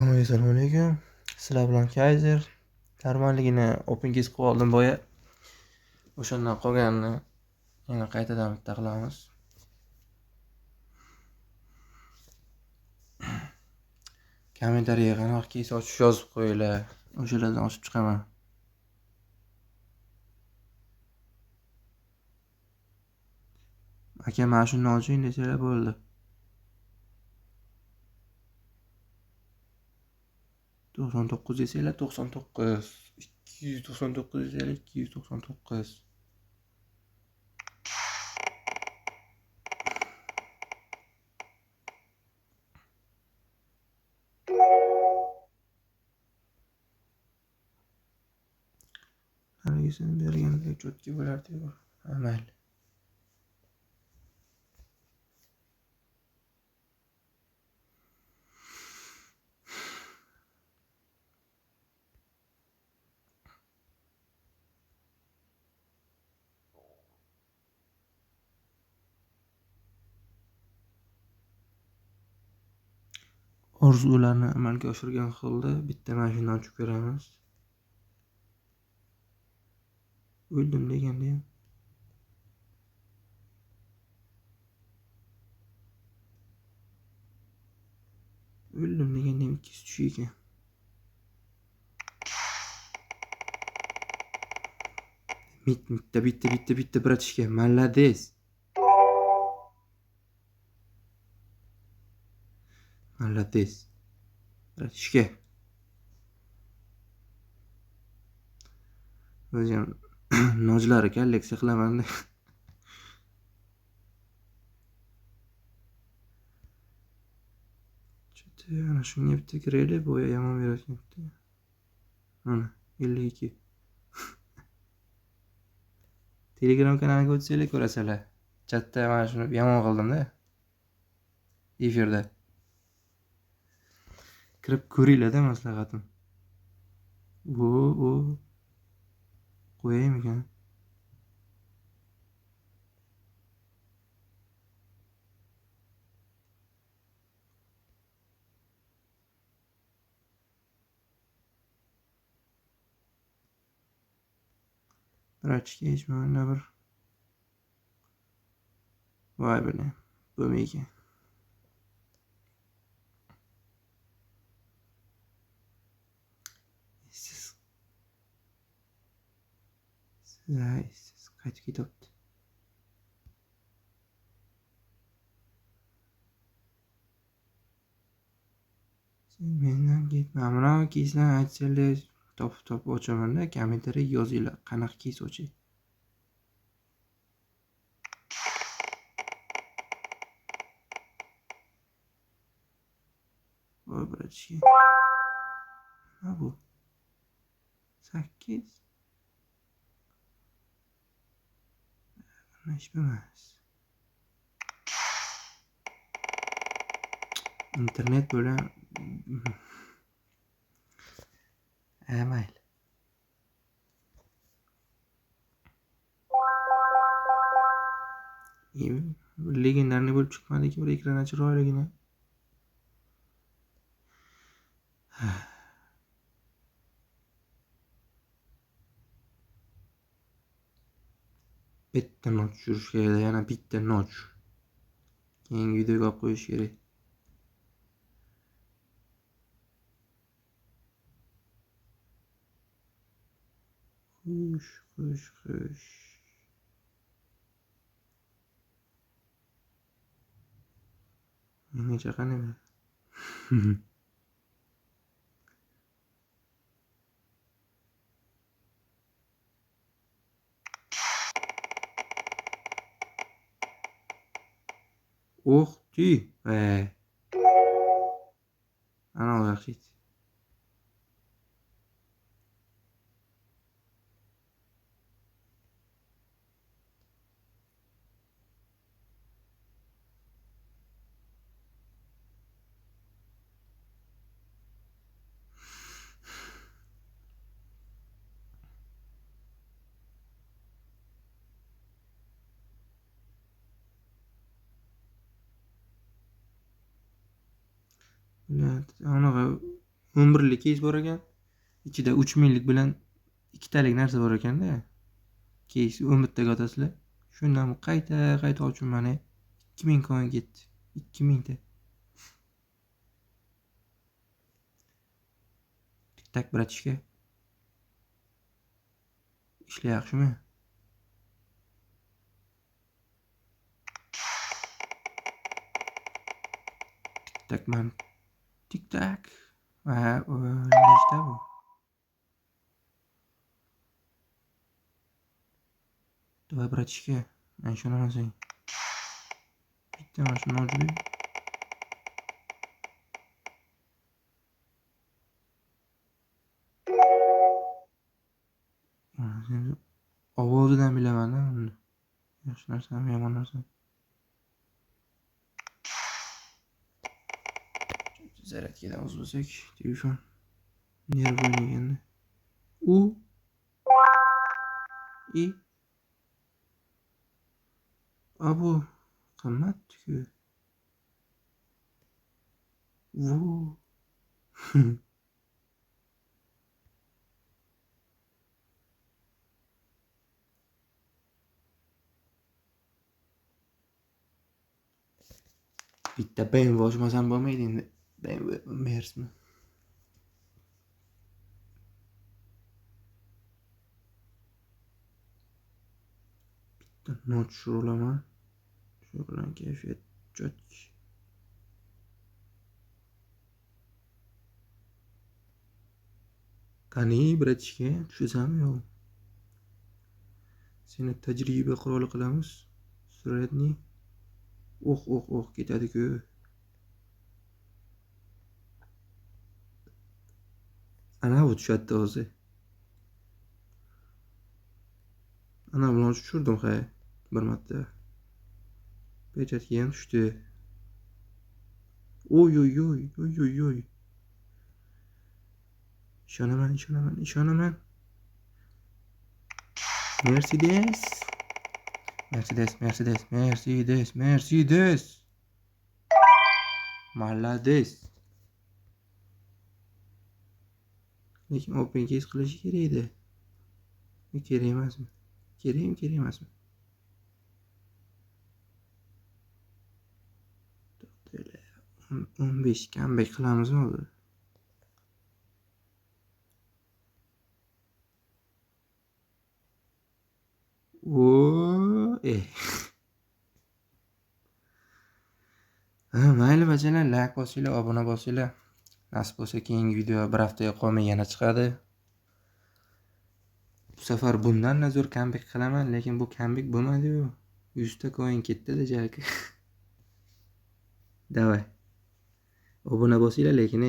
Assalomu alaykum. Sizlar bilan Kaiser. Normaligini OpenKeys qilib oldim boya. O'shandan qolganini yana qaytadan bitta qilamiz. Kommentariyaga qanaqa keys ochish yozib qo'yinglar. O'shalardan ochib chiqaman. Aka, mana shuni oching desanglar bo'ldi. 99 desanglar 99, 299 desanglar 299. Haligisini berganda cho'tki bo'lardi-ku. Mayli. Orzularni amalga oshirgan holda bitta mashina ochib ko'ramiz. O'ldim deganda ham. O'ldim deganda ham 200 tushiy ekan. Bitta bratishka. Молодец. Молодец. Bratishka. O'zim nojlari kolleksiya qilaman-da. Ana shunga bitta kiraylik, bo'ya yomon berayapti. Mana 52. Telegram kanaliga o'tsanglar ko'rasizlar. Chatda mana shuni yomon qildim-da. Efirda. Kirib ko'ringlar-da, maslahatim. O. Qo'yaymikan? Bratishka hech mana bir. Voy buni. Bo'lmaydi. Siz qaytib ketibdi. Mendan ketma. Mana keyslarni aytsanglar topib ochaman-da, kommentariy yozinglar. Qanaqa keys ochay? Voy bratishka. Nima bu? 8. Mana ish bo'lmas. Internet bilan mayli. Legendarniy bo'lib chiqmadiki, bir ekrani chiroyligina. Bitta not tushirish kerak, yana bitta not. Keyingi videoga olib qo'yish kerak. Xush. Menga qanday? O'xti. Ana yaxshi. Anaqa 11lik keys bor ekan. Ichida 3000lik bilan ikkitalik narsa bor ekanda. Keys 11 taga otasizlar. Shundan qayta ochib mana 2000 coin ketdi. 2000 ta. Tak bratishka. Ishlayapsizmi? Tak man. Tik tak. Nechta bu? Давай, bratishka. Men ishonamasang. Bitta mana shuni olib ber. Ovozidan bilaman-da uni. Yaxshi narsami, yomon narsami? Zaryadkadan o'zib bo'lsak, telefon nerv o'ynaganda. Bu qimmat-ku. Bitta BMW olmasam bo'lmaydi endi. BMW Mersmi? Bitta not olaman. Shu bilan kayfiyat chotki. Qani, bratishka, tushasanmi yo'q? Seni tajriba quroli qilamiz. Suratni. Ketadi-ku. Ana bu tushadi o'zi. Ana bilan tushirdim bir marta. Pechatga ham tushdi. Oy. Ishonaman. Mercedes. Malades. Lekin open case qilish kerak edi. Kerak emasmi? Kerak emasmi? 15 comeback qilamizmi hozir? Mayli bachalar, like bosinglar, obuna bosinglar. Nasib bo'lsa keyingi video bir haftaga qolmay yana chiqadi. Bu safar bundan da zo'r comeback qilaman, lekin bu comeback bo'lmadi-yu. 100 ta coin ketdi-da jak. Davay. Obuna bosinglar lekin